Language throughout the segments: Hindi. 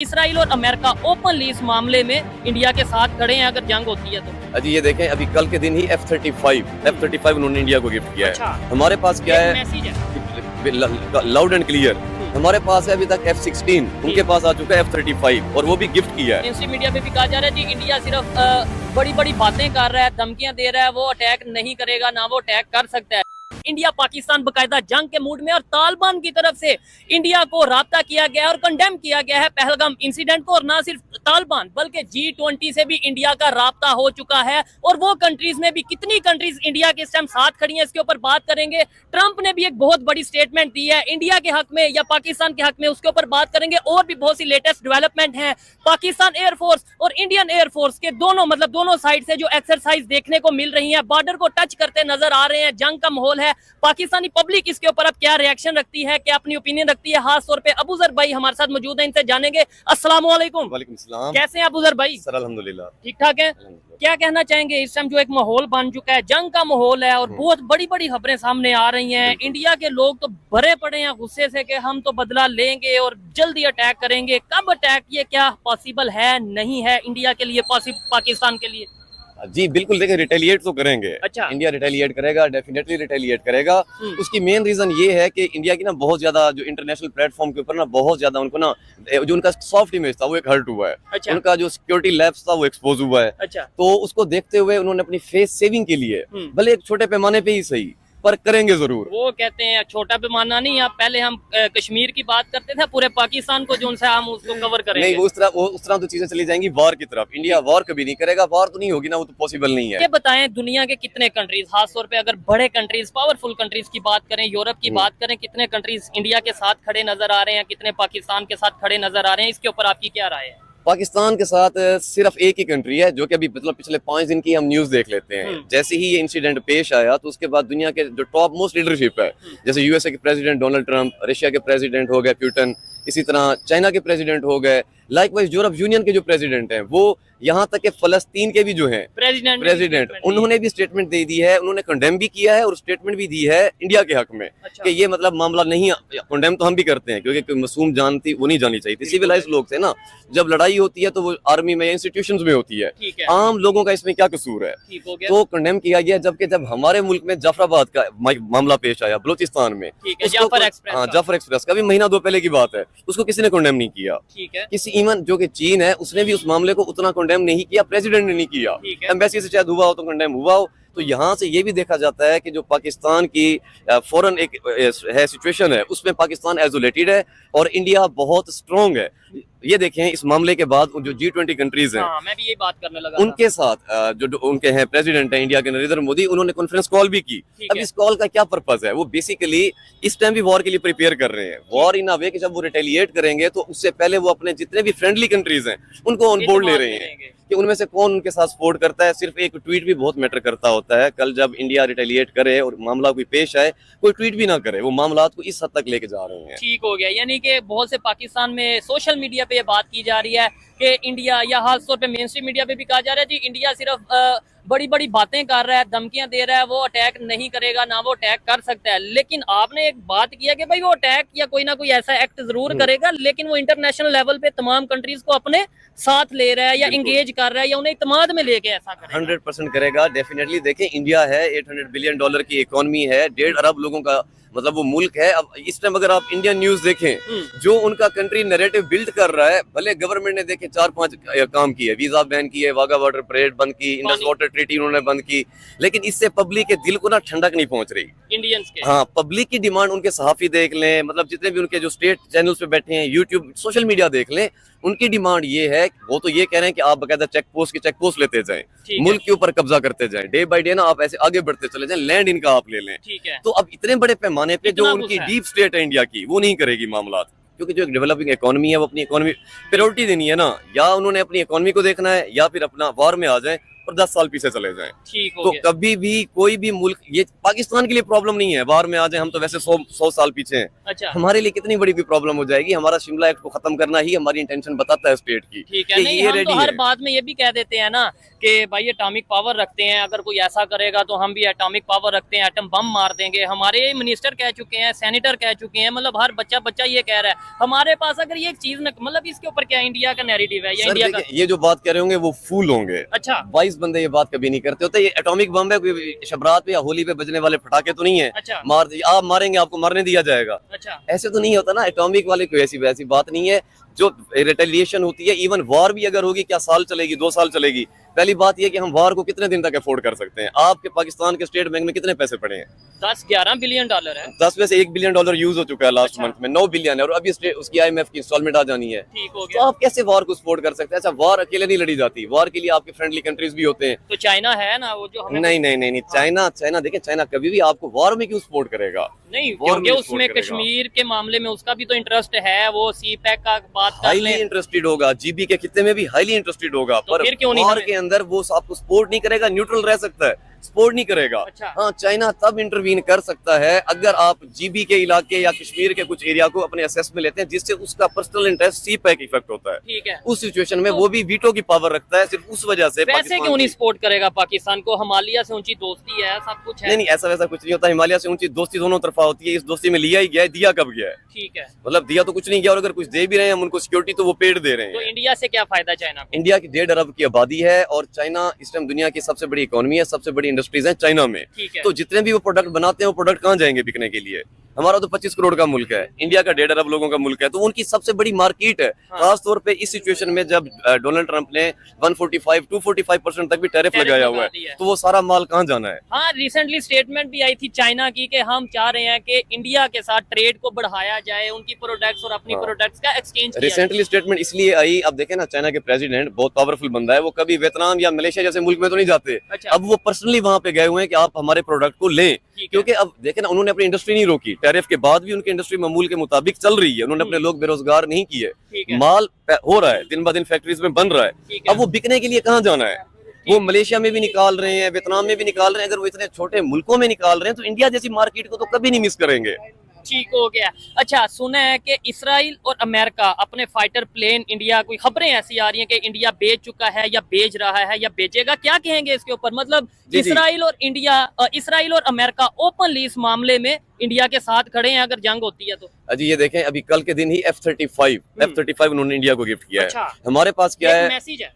इसराइल और अमेरिका ओपनली इस मामले में इंडिया के साथ खड़े हैं अगर जंग होती है तो। अजी ये देखें, अभी कल के दिन ही F-35 उन्होंने इंडिया को गिफ्ट किया है। अच्छा। हमारे पास क्या है, मैसेज है लाउड एंड क्लियर। हमारे पास है अभी तक F-16, उनके पास आ चुका है F-35 और वो भी गिफ्ट किया है। मेनस्ट्रीम मीडिया पे भी कहा जा रहा है जी इंडिया सिर्फ बड़ी बड़ी बातें कर रहा है, धमकियां दे रहा है, वो अटैक नहीं करेगा, ना वो अटैक कर सकता है। इंडिया पाकिस्तान बकायदा जंग के मूड में और तालिबान की तरफ से इंडिया को राब्ता किया गया है और कंडेम किया गया है पहलगाम इंसिडेंट को। और ना सिर्फ तालिबान बल्कि G20 से भी इंडिया का राब्ता हो चुका है और वो कंट्रीज में भी कितनी कंट्रीज इंडिया के इस टाइम साथ खड़ी हैं, इसके ऊपर बात करेंगे। ट्रंप ने भी एक बहुत बड़ी स्टेटमेंट दी है इंडिया के हक में या पाकिस्तान के हक में, उसके ऊपर बात करेंगे। और भी बहुत सी लेटेस्ट डेवलपमेंट है। पाकिस्तान एयरफोर्स और इंडियन एयरफोर्स के दोनों साइड से जो एक्सरसाइज देखने को मिल रही है, बॉर्डर को टच करते नजर आ रहे हैं, जंग का माहौल है। पाकिस्तानी पब्लिक इसके ऊपर अब क्या रिएक्शन रखती है, क्या अपनी ओपिनियन रखती है, खास तौर पे अबूजर भाई हमारे साथ मौजूद हैं, इनसे जानेंगे। अस्सलाम वालेकुम। वालेकुम सलाम। कैसे हैं अबूजर भाई? सर अल्हम्दुलिल्लाह ठीक ठाक है। क्या कहना चाहेंगे, इस टाइम जो एक माहौल बन चुका है, जंग का माहौल है और बहुत बड़ी बड़ी खबरें सामने आ रही हैं। इंडिया के लोग तो भरे पड़े हैं गुस्से से कि हम तो बदला लेंगे और जल्दी अटैक करेंगे। कब अटैक, ये क्या पॉसिबल है नहीं है इंडिया के लिए, पाकिस्तान के लिए? जी बिल्कुल, देखिए रिटेलिएट तो करेंगे। अच्छा। इंडिया रिटेलिएट करेगा, डेफिनेटली रिटेलिएट करेगा। उसकी मेन रीजन ये है कि इंडिया की ना बहुत ज्यादा जो इंटरनेशनल प्लेटफॉर्म के ऊपर ना बहुत ज्यादा उनको ना जो उनका सॉफ्ट इमेज था वो एक हर्ट हुआ है। अच्छा। उनका जो सिक्योरिटी लैप्स था वो एक्सपोज हुआ है। अच्छा। तो उसको देखते हुए उन्होंने अपनी फेस सेविंग के लिए भले एक छोटे पैमाने पे ही सही पर करेंगे जरूर। वो कहते हैं छोटा पैमाना नहीं, आप पहले हम कश्मीर की बात करते थे, पूरे पाकिस्तान को जो हम उसको कवर करेंगे। नहीं, उस तरह तो चीजें चली जाएंगी वॉर की तरफ। इंडिया वॉर कभी नहीं करेगा, वॉर तो नहीं होगी ना, वो तो पॉसिबल नहीं है। ये बताएं दुनिया के कितने कंट्रीज, खास तौर पे अगर बड़े कंट्रीज, पावरफुल कंट्रीज की बात करें, यूरोप की बात करें, कितने कंट्रीज इंडिया के साथ खड़े नजर आ रहे हैं, कितने पाकिस्तान के साथ खड़े नजर आ रहे हैं, इसके ऊपर आपकी क्या राय है? पाकिस्तान के साथ सिर्फ एक ही कंट्री है जो कि अभी मतलब पिछले 5 दिन की हम न्यूज देख लेते हैं। जैसे ही ये इंसिडेंट पेश आया तो उसके बाद दुनिया के जो टॉप मोस्ट लीडरशिप है, जैसे यूएसए के प्रेसिडेंट डोनाल्ड ट्रंप, रशिया के प्रेसिडेंट हो गए पुतिन, इसी तरह चाइना के प्रेसिडेंट हो गए, लाइकवाइज यूरोप यूनियन के जो प्रेसिडेंट हैं, वो यहाँ तक के फलस्तीन के भी जो हैं प्रेसिडेंट उन्होंने भी स्टेटमेंट दे दी है। उन्होंने कंडेम भी किया है और स्टेटमेंट भी दी है इंडिया के हक में। अच्छा। कि ये मतलब मामला नहीं, कंडेम तो हम भी करते हैं क्योंकि कोई मासूम जान थी वो नहीं जानी चाहिए थी। सिविलाइज लोग थे ना, जब लड़ाई होती है तो वो आर्मी में, इंस्टीट्यूशंस में होती है। आम लोगों का इसमें क्या कसूर है? तो कंडेम किया गया। जबकि जब हमारे मुल्क में जाफराबाद का मामला पेश आया बलूचिस्तान में, जाफर एक्सप्रेस का भी महीना 2 पहले की बात है, उसको किसी ने कंडेम नहीं किया। किसी इवन जो कि चीन है उसने भी उस मामले को उतना कंडेम नहीं किया, प्रेसिडेंट ने नहीं किया, एम्बेसी से शायद हुआ हो तो कंडेम हुआ हो। तो यहाँ से ये भी देखा जाता है कि जो पाकिस्तान की फॉरेन एक है सिचुएशन है, उसमें पाकिस्तान आइसोलेटेड है और इंडिया बहुत स्ट्रॉन्ग है। ये देखें इस मामले के बाद जो G20 कंट्रीज हैं, मैं भी यही बात करने लगा उनके साथ जो उनके हैं प्रेसिडेंट है इंडिया के नरेंद्र मोदी, उन्होंने कॉन्फ्रेंस कॉल भी की। अब इस कॉल का क्या पर्पस है? वो बेसिकली इस टाइम भी वॉर के लिए प्रिपेयर कर रहे हैं। वॉर इन अ वे कि जब वो रिटेलिएट करेंगे तो उससे पहले वो अपने जितने भी फ्रेंडली कंट्रीज हैं उनको ऑन बोर्ड ले रहे हैं कि उनमें से कौन उनके साथ सपोर्ट करता है। सिर्फ एक ट्वीट भी बहुत मैटर करता होता है। कल जब इंडिया रिटेलिएट करे और मामला कोई पेश आए, कोई ट्वीट भी ना करे, वो मामला को इस हद तक लेके जा रहे हैं। ठीक हो गया, यानी कि बहुत से पाकिस्तान में सोशल मीडिया पे ये बात की जा रही है कि इंडिया, या खास तौर पे मेन स्ट्रीम मीडिया पे भी कहा जा रहा है जी इंडिया सिर्फ बड़ी बड़ी बातें कर रहा है, धमकियां दे रहा है, वो अटैक नहीं करेगा, ना वो अटैक कर सकता है। लेकिन आपने एक बात किया कि भाई वो अटैक या कोई ना कोई ऐसा एक्ट जरूर करेगा, लेकिन वो इंटरनेशनल लेवल पे तमाम कंट्रीज को अपने साथ ले रहा है या इंगेज कर रहा है या उन्हें इत्मीनान में लेके ऐसा करेगा। 100% करेगा, डेफिनेटली। देखें इंडिया है, $800 बिलियन की इकोनॉमी है, 1.5 अरब लोगों का मतलब वो मुल्क है। अब इस टाइम अगर आप इंडियन न्यूज देखें, जो उनका कंट्री नैरेटिव बिल्ड कर रहा है, भले गवर्नमेंट ने देखे 4-5 काम किए, वीजा बैन किए, वाघा बॉर्डर परेड बंद की, इंडस वाटर ट्रीटी उन्होंने बंद की, लेकिन इससे पब्लिक के दिल को ना ठंडक नहीं पहुंच रही इंडियंस के। हाँ, पब्लिक की डिमांड, उनके सहाफी देख लें, मतलब जितने भी उनके जो स्टेट चैनल्स पे बैठे हैं, यूट्यूब, सोशल मीडिया देख लें, उनकी डिमांड ये है, वो तो ये कह रहे हैं कि आप बकायदा चेक पोस्ट लेते जाएं, मुल्क के ऊपर कब्जा करते जाएं, डे बाय डे ना आप ऐसे आगे बढ़ते चले जाएं, लैंड इनका आप ले लें। तो अब इतने बड़े पैमाने पे जो उनकी डीप स्टेट है इंडिया की, वो नहीं करेगी मामला, क्योंकि जो एक डेवलपिंग इकोनॉमी है वो अपनी इकोनॉमी प्रायोरिटी देनी है ना। या उन्होंने अपनी इकोनॉमी को देखना है या फिर अपना वॉर में आ जाए 10 साल पीछे चले जाएं। ठीक हो तो गया। कभी भी कोई भी मुल्क, ये पाकिस्तान के लिए प्रॉब्लम नहीं है, बाहर में आ जाए, हम तो वैसे 100 साल पीछे हैं। अच्छा, हमारे लिए कितनी बड़ी भी प्रॉब्लम हो जाएगी, हमारा शिमला एक्ट को खत्म करना ही हमारी इंटेंशन बताता है स्टेट की। ठीक है। कि नहीं, ये हम रेडी तो हर है। बात में ये भी कह देते हैं ना कि भाई एटॉमिक पावर रखते हैं, अगर कोई ऐसा करेगा तो हम भी एटॉमिक पावर रखते हैं, एटम बम मार देंगे। हमारे मिनिस्टर कह चुके हैं, सेनेटर कह चुके हैं, मतलब हर बच्चा ये कह रहा है। हमारे पास अगर ये एक चीज मतलब इसके ऊपर क्या इंडिया का नैरेटिव है या सर इंडिया का? देखिए, ये जो बात कर रहे होंगे वो फूल होंगे। अच्छा, 22 बंदे ये बात कभी नहीं करते होते। ये एटॉमिक बम है, कोई शबरात पे या होली पे बजने वाले पटाखे तो नहीं है। अच्छा, आप मारेंगे, आपको मरने दिया जाएगा, अच्छा, ऐसे तो नहीं होता ना। एटॉमिक वाले कोई ऐसी वैसी बात नहीं है। जो रिटेलिएशन होती है, इवन वॉर भी अगर होगी, क्या साल चलेगी, 2 साल चलेगी? पहली बात यह कि हम वॉर को कितने दिन तक अफोर्ड कर सकते हैं? आपके पाकिस्तान के स्टेट बैंक में कितने पैसे पड़े हैं? 10-11 बिलियन डॉलर है। 10 में से $1 बिलियन यूज हो चुका है लास्ट अच्छा। मंथ में, 9 बिलियन है, और अभी उसकी IMF की इंस्टॉलमेंट आ जानी है। ठीक हो तो गया। आप कैसे वॉर को सपोर्ट कर सकते हैं? अच्छा, वॉर अकेले नहीं लड़ी जाती, वॉर के लिए आपके फ्रेंडली कंट्रीज भी होते हैं। तो चाइना है ना वो जो हमें नहीं, चाइना देखिए, चाइना कभी भी आपको वॉर में क्यों सपोर्ट करेगा? नहीं, वॉर क्योंकि में उसमें support करेगा। कश्मीर के मामले में उसका भी तो इंटरेस्ट है, वो सी पैक का बात कर हाईली ले। इंटरेस्टेड होगा, GB के खित्ते में भी हाईली इंटरेस्टेड होगा, तो पर फिर क्यों नहीं वॉर हमें? के अंदर वो आपको सपोर्ट नहीं करेगा, न्यूट्रल रह सकता है, सपोर्ट नहीं करेगा। अच्छा। हाँ, चाइना तब इंटरवीन कर सकता है अगर आप GB के इलाके या कश्मीर के कुछ एरिया को अपने असेस में लेते हैं, जिससे उसका पर्सनल इंटरेस्ट सी पैक इफेक्ट होता है। ठीक है। उस सिचुएशन में तो- वो भी वीटो की पावर रखता है, सिर्फ उस वजह से। वैसे पाकिस्तान क्यों नहीं की- सपोर्ट करेगा पाकिस्तान को? हिमालय से ऊंची दोस्ती है, सब कुछ है। नहीं, ऐसा वैसा कुछ नहीं होता। हिमालय से ऊंची दोस्ती दोनों तरफा होती है। इस दोस्ती में लिया ही गया है, दिया कब गया है? ठीक है। मतलब दिया तो कुछ नहीं गया, और अगर कुछ दे भी रहे हैं हम उनको सिक्योरिटी, तो वो पेड़ दे रहे तो हैं। इंडिया से क्या फायदा चाइना को? इंडिया की 1.5 अरब की आबादी है, और चाइना इस टाइम दुनिया की सबसे बड़ी इकोनॉमी है, सबसे बड़ी इंडस्ट्रीज है चाइना में। ठीक है। तो जितने भी वो प्रोडक्ट बनाते हैं, वो प्रोडक्ट कहाँ जाएंगे बिकने के लिए? हमारा तो 25 करोड़ का मुल्क है, इंडिया का 1.5 अरब लोगों का मुल्क है, तो उनकी सबसे बड़ी मार्केट है। हाँ। खास तौर पे इस सिचुएशन में जब डोनाल्ड ट्रंप ने 145-245% तक भी टैरिफ लगाया हुआ है, दिया है। तो वो सारा माल कहाँ जाना है? हाँ, रिसेंटली स्टेटमेंट भी आई थी चाइना की कि हम चाह रहे हैं कि इंडिया के साथ ट्रेड को बढ़ाया जाए, उनकी प्रोडक्ट्स और अपनी हाँ। प्रोडक्ट्स का एक्सचेंज किया रिसेंटली स्टेटमेंट इसलिए आई, अब देखें ना, चाइना के प्रेसिडेंट बहुत पावरफुल बंदा है, वो कभी वियतनाम या मलेशिया जैसे मुल्क में तो नहीं जाते। अच्छा। अब वो पर्सनली वहां पे गए हुए हैं कि आप हमारे प्रोडक्ट को लें, है। क्योंकि अब देखें ना, उन्होंने अपनी इंडस्ट्री नहीं रोकी, टैरिफ के बाद भी उनकी इंडस्ट्री मामूल के मुताबिक चल रही है, उन्होंने अपने लोग बेरोजगार नहीं किए, ठीक है। माल हो रहा है, दिन ब दिन फैक्ट्रीज में बन रहा है। ठीक है। अब वो बिकने के लिए कहाँ जाना है? वो मलेशिया में भी निकाल रहे हैं, वियतनाम में भी निकाल रहे हैं। अगर वो इतने छोटे मुल्कों में निकाल रहे हैं, तो इंडिया जैसी मार्केट को तो कभी नहीं मिस करेंगे। ठीक हो गया। अच्छा, सुना है कि इसराइल और अमेरिका अपने फाइटर प्लेन इंडिया, कोई खबरें ऐसी आ रही हैं कि इंडिया बेच चुका है या बेच रहा है या बेचेगा, क्या कहेंगे इसके ऊपर? मतलब जी, जी। इसराइल और अमेरिका ओपनली इस मामले में इंडिया के साथ खड़े हैं अगर जंग होती है तो। अजी ये देखें, अभी कल के दिन ही F-35 उन्होंने इंडिया को गिफ्ट किया है। अच्छा। हमारे पास क्या एक है? मैसेज है।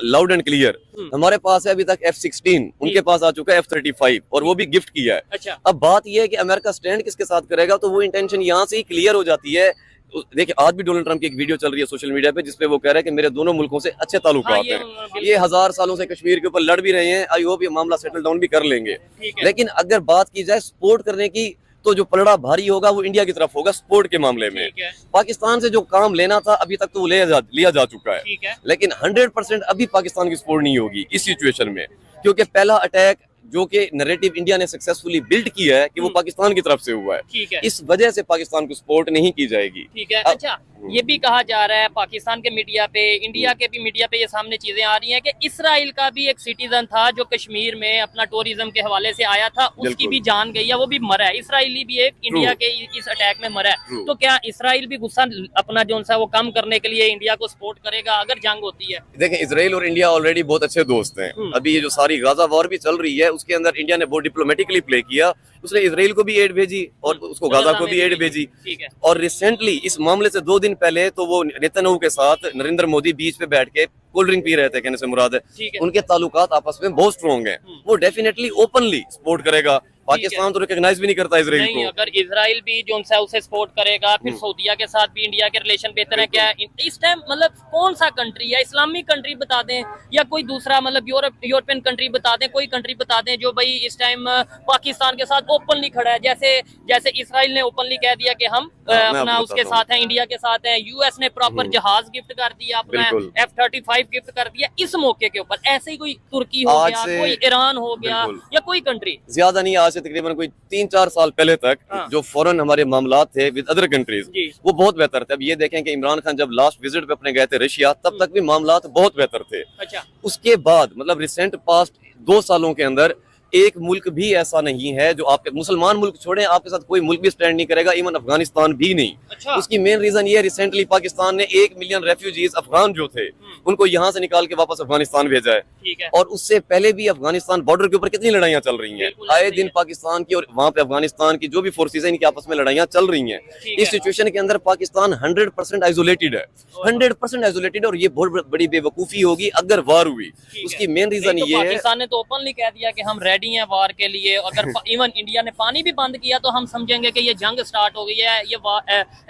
Loud and clear. हमारे पास है अभी तक F-16, उनके पास आ चुका है F-35, और वो भी गिफ्ट किया है। अच्छा। अब बात यह है कि अमेरिका स्टैंड किसके साथ करेगा, तो वो इंटेंशन यहाँ से ही क्लियर हो जाती है। देखिए, आज भी डोनाल्ड ट्रंप की एक वीडियो चल रही है सोशल मीडिया पे, जिसपे वो कह रहा है कि मेरे दोनों मुल्कों से अच्छे ताल्लुकात हाँ, हैं। ये 1000 सालों से कश्मीर के ऊपर लड़ भी रहे हैं, आई होप ये मामला सेटल डाउन भी कर लेंगे। ठीक है। लेकिन अगर बात की जाए सपोर्ट करने की, तो जो पलड़ा भारी होगा वो इंडिया की तरफ होगा सपोर्ट के मामले में। ठीक है। पाकिस्तान से जो काम लेना था अभी तक तो वो लिया जा चुका है, ठीक है। लेकिन 100% अभी पाकिस्तान की सपोर्ट नहीं होगी इस सिचुएशन में, क्योंकि पहला अटैक जो कि नैरेटिव इंडिया ने सक्सेसफुली बिल्ड किया है कि वो पाकिस्तान की तरफ से हुआ है, ठीक है। इस वजह से पाकिस्तान को सपोर्ट नहीं की जाएगी। ठीक है। अब- अच्छा, ये भी कहा जा रहा है पाकिस्तान के मीडिया पे, इंडिया के भी मीडिया पे ये सामने चीजें आ रही हैं कि इसराइल का भी एक सिटीजन था जो कश्मीर में अपना टूरिज्म के हवाले से आया था, उसकी बिल्कुल। भी जान गई है, वो भी मरा है। इसराइली भी एक इंडिया के इस अटैक में मरा है। True. तो क्या इसराइल भी गुस्सा अपना जो सा वो कम करने के लिए इंडिया को सपोर्ट करेगा अगर जंग होती है? देखें, इजराइल और इंडिया ऑलरेडी बहुत अच्छे दोस्त हैं। अभी ये जो सारी गाजा वॉर भी चल रही है, उसके अंदर इंडिया ने बहुत डिप्लोमेटिकली प्ले किया, उसने इजराइल को भी एड भेजी और उसको गाजा को भी एड भेजी। ठीक है। और रिसेंटली इस मामले से 2 दिन पहले तो वो नेतन्याहू के साथ नरेंद्र मोदी बीच पे बैठ के कोल्ड ड्रिंक पी रहे थे, कहने से मुराद है ठीक है। उनके ताल्लुकात आपस में बहुत स्ट्रॉन्ग हैं। वो डेफिनेटली ओपनली सपोर्ट करेगा। पाकिस्तान तो रिकॉग्नाइज भी नहीं करता इजराइल नहीं, को। अगर इजराइल भी जो सा उसे सपोर्ट करेगा, फिर सऊदीया के साथ भी इंडिया के रिलेशन बेहतर है क्या इस टाइम? मतलब कौन सा कंट्री है, इस्लामिक कंट्री बता दें या कोई दूसरा, मतलब यूरोपियन कंट्री बता दें, कोई कंट्री बता दें जो भाई इस टाइम पाकिस्तान के साथ ओपनली खड़ा है? जैसे इसराइल ने ओपनली कह दिया कि हम अपना उसके साथ हैं, इंडिया के साथ हैं। यूएस ने प्रॉपर जहाज गिफ्ट कर दिया, अपना बिल्कुल। F-35 गिफ्ट कर दिया इस मौके के ऊपर। ऐसे ही कोई तुर्की हो आज गया, से- कोई ईरान हो गया बिल्कुल। या कोई कंट्री। ज्यादा नहीं, आज आज से तकरीबन कोई 3-4 साल पहले तक जो फॉरेन हमारे मामलात थे विद अदर कंट्रीज वो बहुत बेहतर थे। अब ये देखें कि इमरान खान जब लास्ट विजिट पे अपने गए थे रशिया, तब तक भी मामलात बहुत बेहतर थे। अच्छा। उसके बाद मतलब रिसेंट पास्ट 2 सालों के अंदर एक मुल्क भी ऐसा नहीं है जो आपके, मुसलमान मुल्क छोड़ें, आपके साथ कोई मुल्क भी स्टैंड नहीं करेगा, इवन अफगानिस्तान भी नहीं। अच्छा। उसकी मेन रीजन ये, रिसेंटली पाकिस्तान ने 1 मिलियन रेफ्यूजीज अफगान जो थे उनको यहाँ से निकाल के वापस अफगानिस्तान भेजा है। ठीक है। और उससे पहले भी अफगानिस्तान बॉर्डर के ऊपर कितनी लड़ाइयां चल रही हैं, आए दिन पाकिस्तान की और वहां पे अफगानिस्तान की जो भी फोर्सेज है इनकी आपस में लड़ाइयां चल रही हैं। इस सिचुएशन के अंदर पाकिस्तान 100% आइसोलेटेड है, 100% आइसोलेटेड, और ये बहुत बड़ी बेवकूफी होगी अगर वार हुई। उसकी मेन रीजन ये है, पाकिस्तान ने तो ओपनली कह दिया कि हम रेडी हैं वार के लिए। अगर इवन इंडिया ने पानी भी बंद किया तो हम समझेंगे कि ये जंग स्टार्ट हो गई है, ये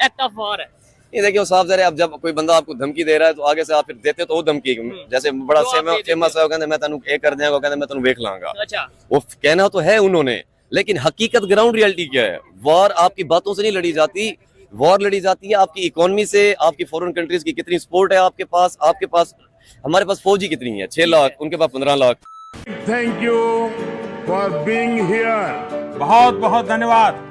एक्ट ऑफ वार है। ये देखिए साफ ज़ाहिर है, अब जब कोई बंदा आपको धमकी दे रहा है तो आगे से आप फिर देते तो वो धमकी, जैसे बड़ा फेमस है, वो कहते मैं तेनू एक कर देंगे, वो कहते मैं तेनू देख लांगा। अच्छा। वो कहना तो है उन्होंने, लेकिन हकीकत ग्राउंड रियलिटी क्या है? वार आपकी बातों से नहीं लड़ी जाती, वार लड़ी जाती है आपकी इकोनॉमी से, आपकी फॉरेन कंट्रीज की कितनी सपोर्ट है आपके पास। हमारे पास फौजी कितनी है, 6 लाख, उनके पास 15 lakh. Thank you for being here. बहुत बहुत धन्यवाद।